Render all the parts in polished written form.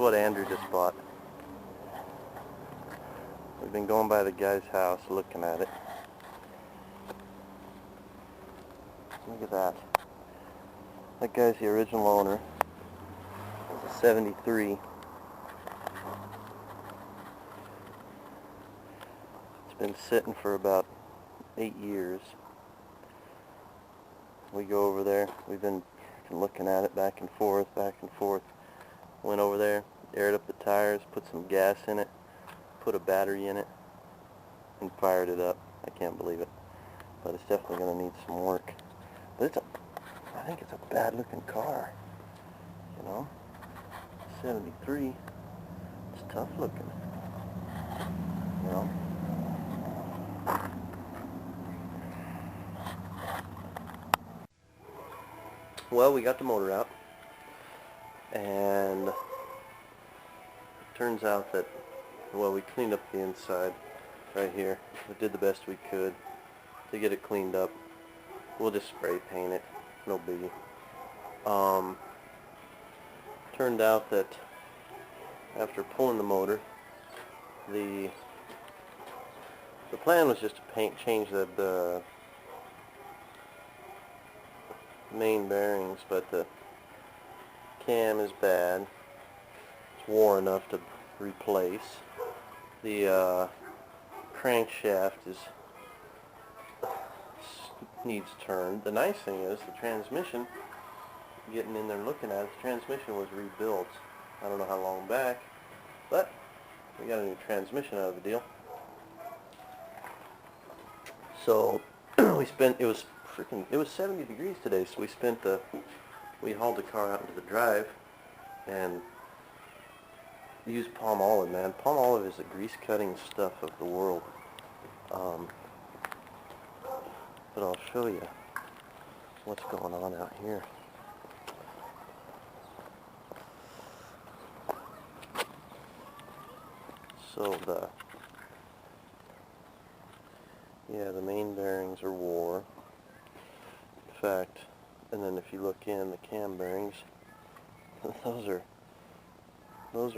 what Andrew just bought. We've been going by the guy's house looking at it. Look at that. That guy's the original owner. It's a 73. It's been sitting for about 8 years. We go over there. We've been looking at it back and forth, back and forth. Went over there, aired up the tires, put some gas in it, put a battery in it, and fired it up. I can't believe it. But it's definitely going to need some work. But I think it's a bad looking car. You know? 73. It's tough looking. You know? Well, we got the motor out, and it turns out that, well, we cleaned up the inside right here. We did the best we could to get it cleaned up. We'll just spray paint it, no biggie. Turned out that after pulling the motor, the plan was just to change the main bearings, but the cam is bad. It's wore enough to replace. The crankshaft needs turned. The nice thing is the transmission, getting in there looking at it, the transmission was rebuilt. I don't know how long back, but we got a new transmission out of the deal. So it was 70 degrees today, so we hauled the car out into the drive and used palm olive, man. Palm olive is the grease cutting stuff of the world. But I'll show you what's going on out here. So the main bearings are wore. In fact, and then if you look in the cam bearings, those are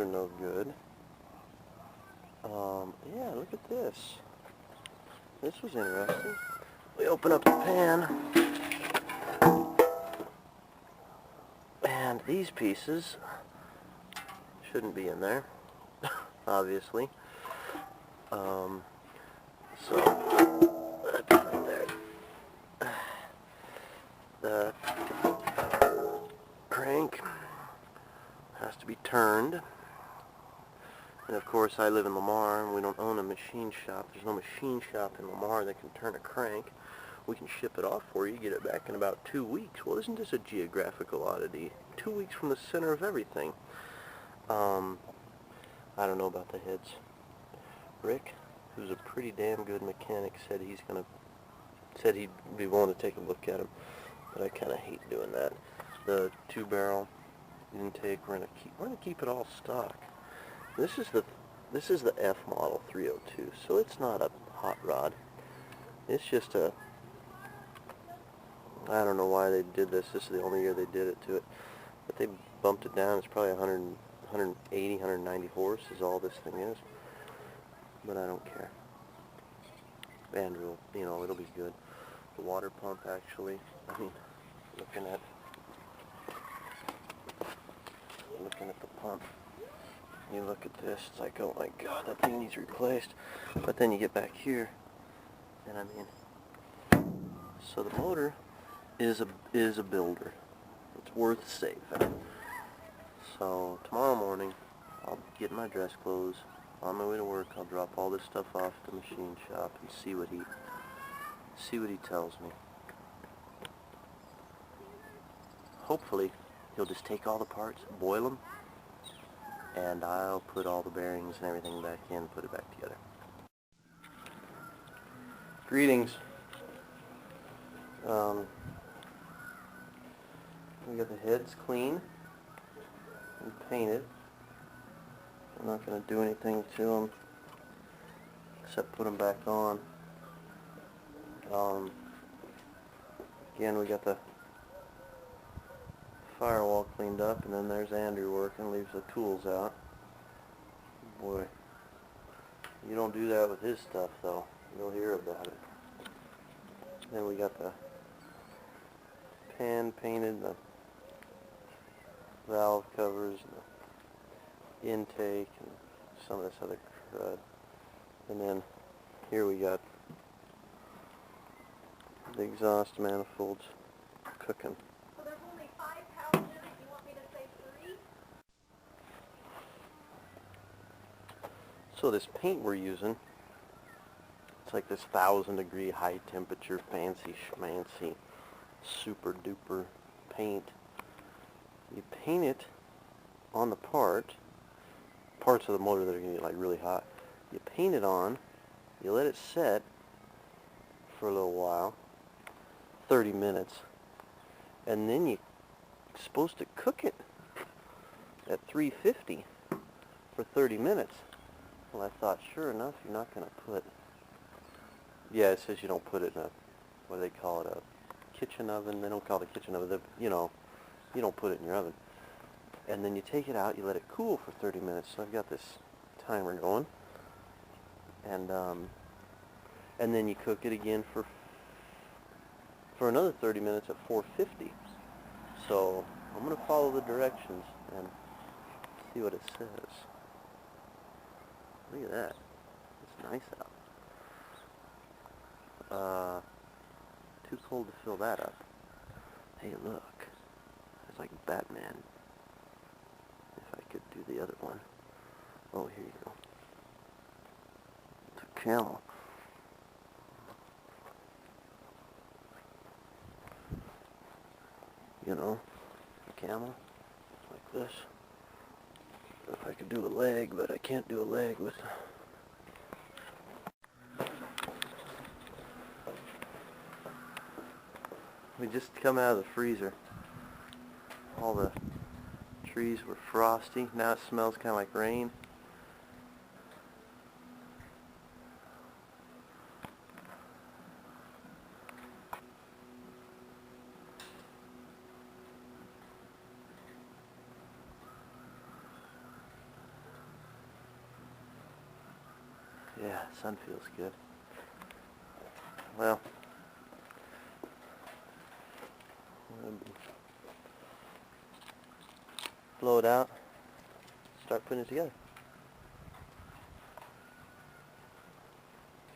no good. Yeah, look at this. This was interesting. We open up the pan, and these pieces shouldn't be in there, obviously. So that's right there. The crank has to be turned. And of course, I live in Lamar, and we don't own a machine shop. There's no machine shop in Lamar that can turn a crank. We can ship it off for you, get it back in about 2 weeks. Well, isn't this a geographical oddity? 2 weeks from the center of everything. I don't know about the heads. Rick, who's a pretty damn good mechanic, said he'd be willing to take a look at them, but I kind of hate doing that. The 2-barrel intake, we're gonna keep it all stock. This is the F model 302, so it's not a hot rod. It's just a, I don't know why they did this. This is the only year they did it to it, but they bumped it down. It's probably 180, 190 horse is all this thing is, but I don't care. Andrew, you know, it'll be good. The water pump, actually, I mean, looking at the pump, you look at this, it's like, oh my god, that thing needs replaced. But then you get back here, and I mean, so the motor is a builder. It's worth saving. So tomorrow morning, I'll get my dress clothes. On my way to work, I'll drop all this stuff off at the machine shop and see what he tells me. Hopefully, he'll just take all the parts, boil them, and I'll put all the bearings and everything back in, put it back together. Greetings. We got the heads clean and painted. I'm not going to do anything to them except put them back on. Again, we got the firewall cleaned up, and then there's Andrew working, leaves the tools out. boy. You don't do that with his stuff, though. You'll hear about it. Then we got the pan painted, the valve covers, and the intake, and some of this other crud. And then here we got the exhaust manifolds cooking. So there's only 5 pounds in it. You want me to say 3? So this paint we're using, it's like this 1,000-degree high temperature fancy schmancy super duper paint. You paint it on the parts of the motor that are going to get like really hot. You paint it on, you let it set for a little while, 30 minutes, and then you're supposed to cook it at 350 for 30 minutes. Well, I thought, sure enough, you're not going to put, yeah, it says you don't put it in a, what do they call it, a kitchen oven. They don't call it a kitchen oven. You know, you don't put it in your oven. And then you take it out, you let it cool for 30 minutes. So I've got this timer going. And then you cook it again for another 30 minutes at 450. So I'm going to follow the directions and see what it says. Look at that. It's nice out. Too cold to fill that up. Hey, look. It's like Batman. If I could do the other one. Oh, here you go. It's a camel. You know, a camel. Like this. If I could do a leg, but I can't do a leg with... We just come out of the freezer. All the trees were frosty. Now it smells kind of like rain. Yeah, sun feels good. Well, blow it out, start putting it together.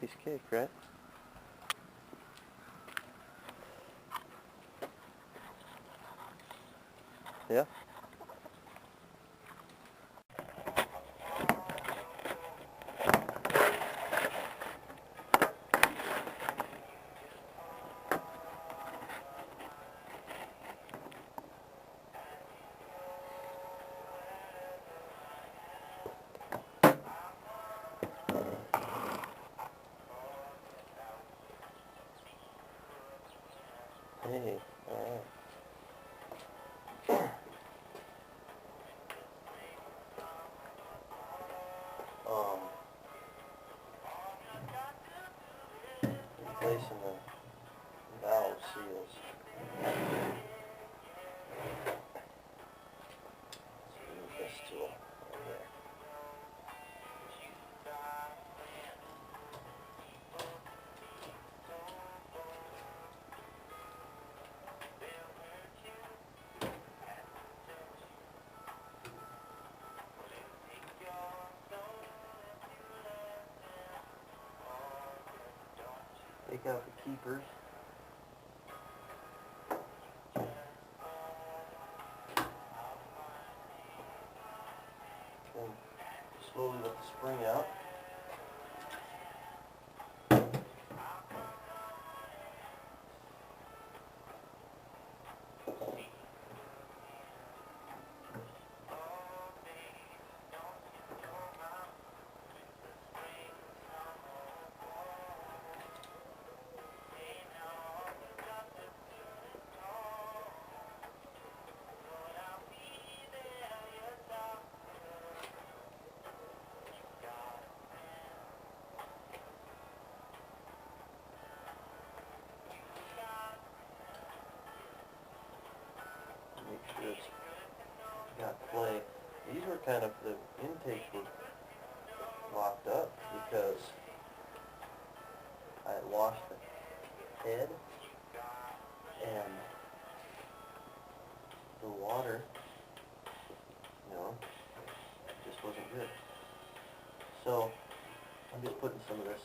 Piece of cake, right? Yeah? Hey, alright. Replacing the valve seals. Let's move this tool over there. Take out the keepers. And slowly let the spring out. Make sure it's got play. These were kind of, the intakes were because I had washed the head and the water, you know, just wasn't good. So I'm just putting some of this,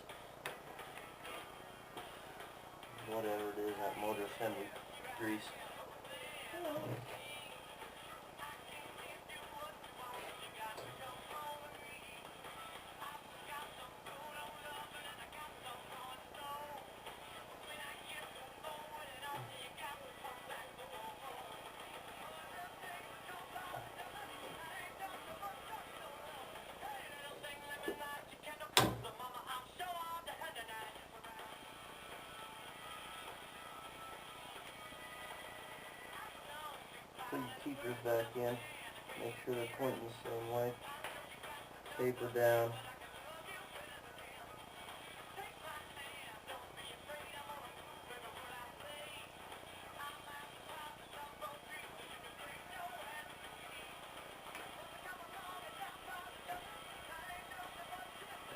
whatever it is, that motor assembly grease. Put your keepers back in. Make sure they're pointing the same way. Taper down.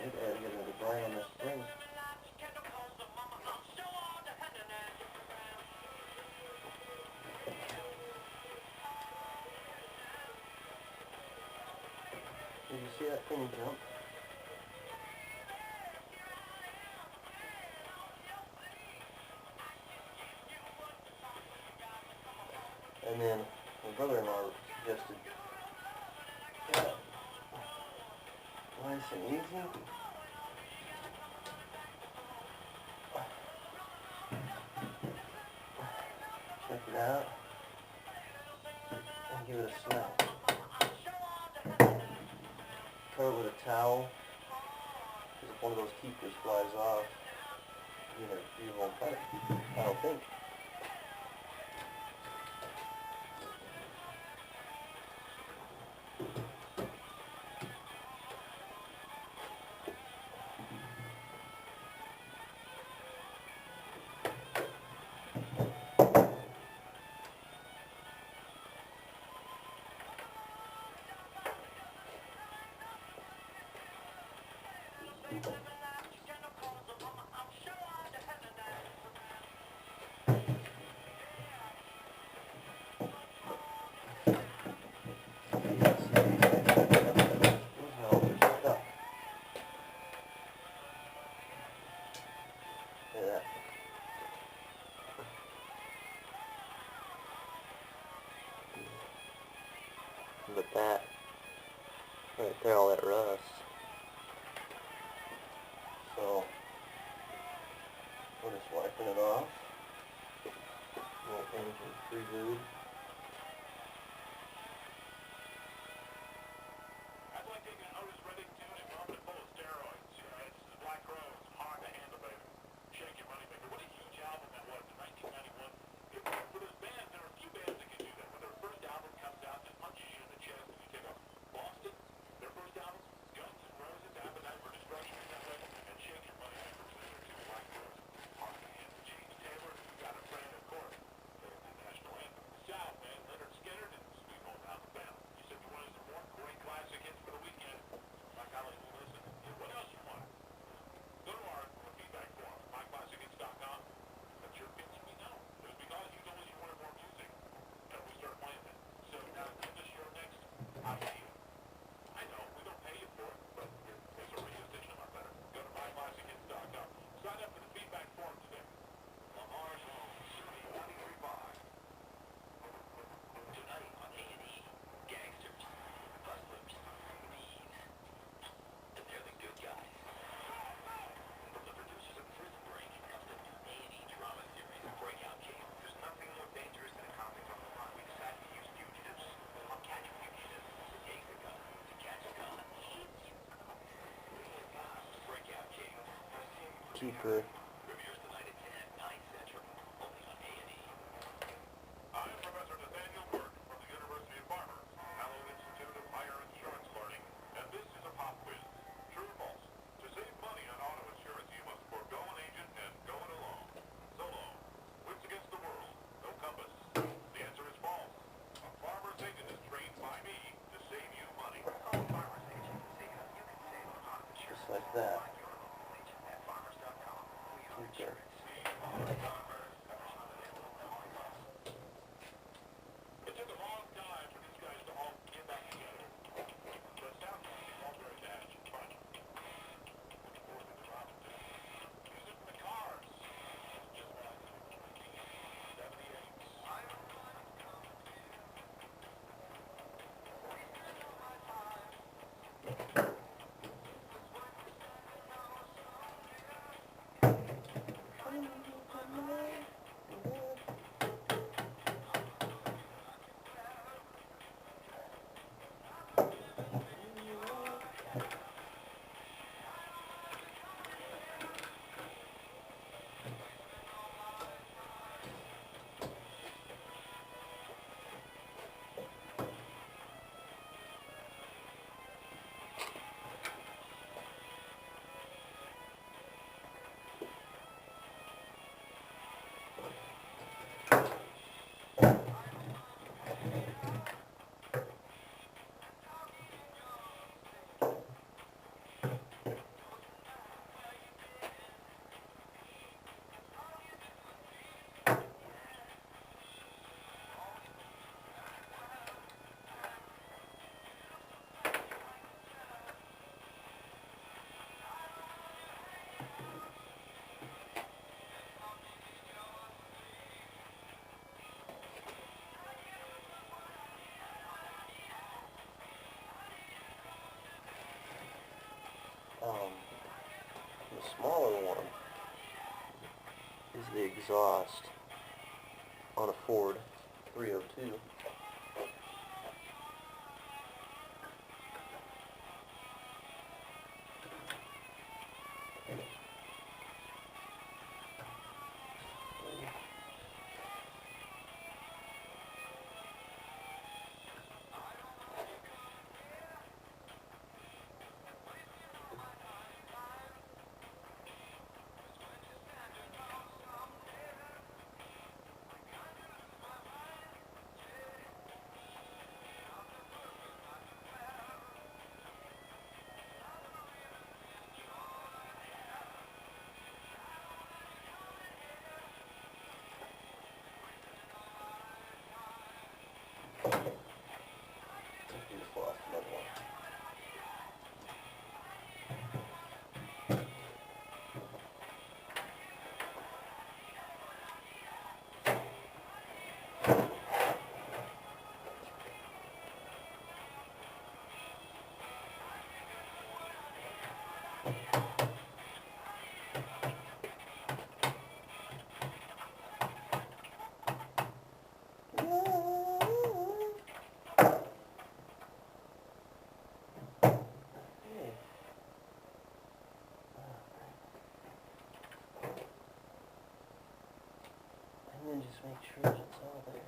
Maybe I gotta get another brine on this spring. Did you see that thing jump? And then my brother-in-law suggested, yeah, nice and easy. Check it out. And give it a smell. Cover it with a towel. Because if one of those keepers flies off, you won't cut it. I don't think. But that, right there, all that rust. So, we're just wiping it off. Little engine prelude. I'd like to take an Otis Reddington and rub it full of steroids. This is Black Rose, hard to handle, baby. Shake your money maker. What a huge album that was in 1991. For those bands, there are a few bands that can do that. When their first album comes out and punches you in the chest, and you take a Boston, their first album, Guns N' Roses, Appetite for Destruction, and Shake Your Money Maker. Those are two Black Rose, hard to handle. James Taylor, you got a friend, of course. The national anthem. South, man, Leonard Skinner, and Sweet Home Alabama. You said you wanted some more great classic hits for the weekend. My colleagues will listen. Yeah, what else you want? Go to our feedback form, myclassichits.com. That's your bits we know. It was because you told us you wanted more music, and we started playing it. So now give us your next idea. I know, we don't pay you for it, but it's a radio station a lot better. Go to myclassichits.com. Sign up for the feedback form today. Lamar's home, Sunny 135. Tonight on A&E, gangsters, hustlers, thieves, and they're the good guys. From the producers of Prison Break comes the new A&E drama series, Breakout Game. There's nothing more dangerous than a convict on the run. We decided to use fugitives. I'll catch a fugitive to take the gun, to catch a gun. Breakout Game. Keeper. Premieres tonight at 10, 9 Central, only on A&E. I'm Professor Nathaniel Burke from the University of Barber, Allen Institute of Higher Insurance Learning, and this is a pop quiz. True or false? To save money on auto insurance, you must forego an agent and go it alone. Solo. Wits against the world. No compass. The answer is false. A farmer's agent is trained by me to save you money. Call a farmer's agent. See how you can save on auto insurance. Just like that. is the exhaust on a Ford 302. Beautiful, another one. And then just make sure it's all there.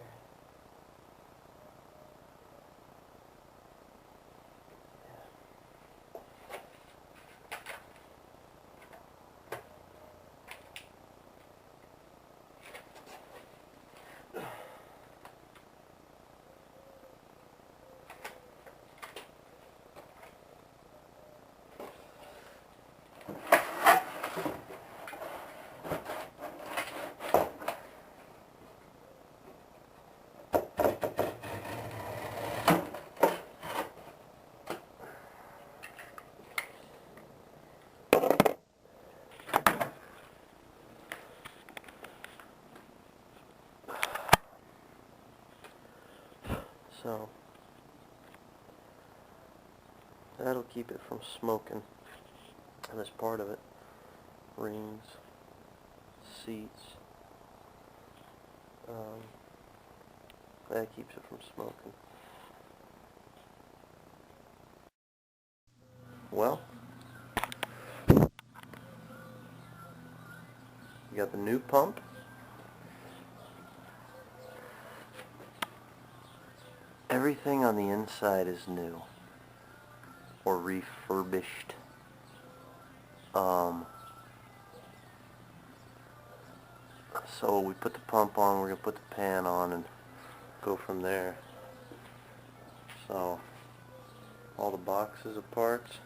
So that'll keep it from smoking. And this part of it, rings, seats, that keeps it from smoking. Well, you got the new pump. Everything on the inside is new or refurbished. So we put the pump on, we're going to put the pan on and go from there. So all the boxes of parts,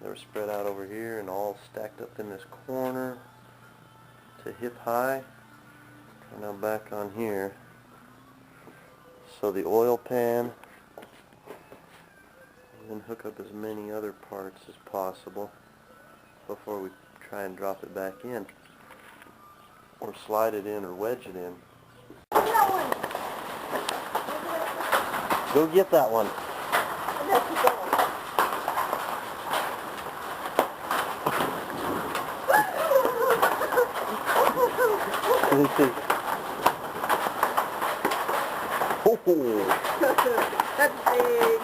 they were spread out over here and all stacked up in this corner to hip high. And now back on here. So the oil pan, and then hook up as many other parts as possible before we try and drop it back in, or slide it in or wedge it in. Go get that one. Let me see. That's big.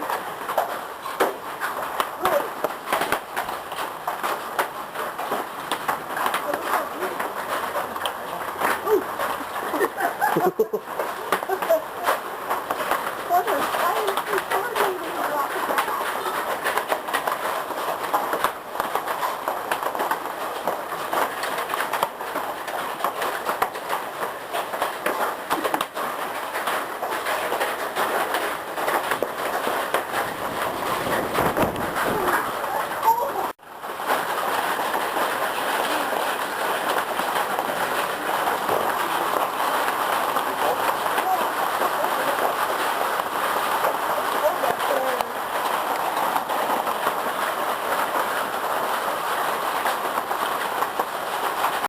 Oh.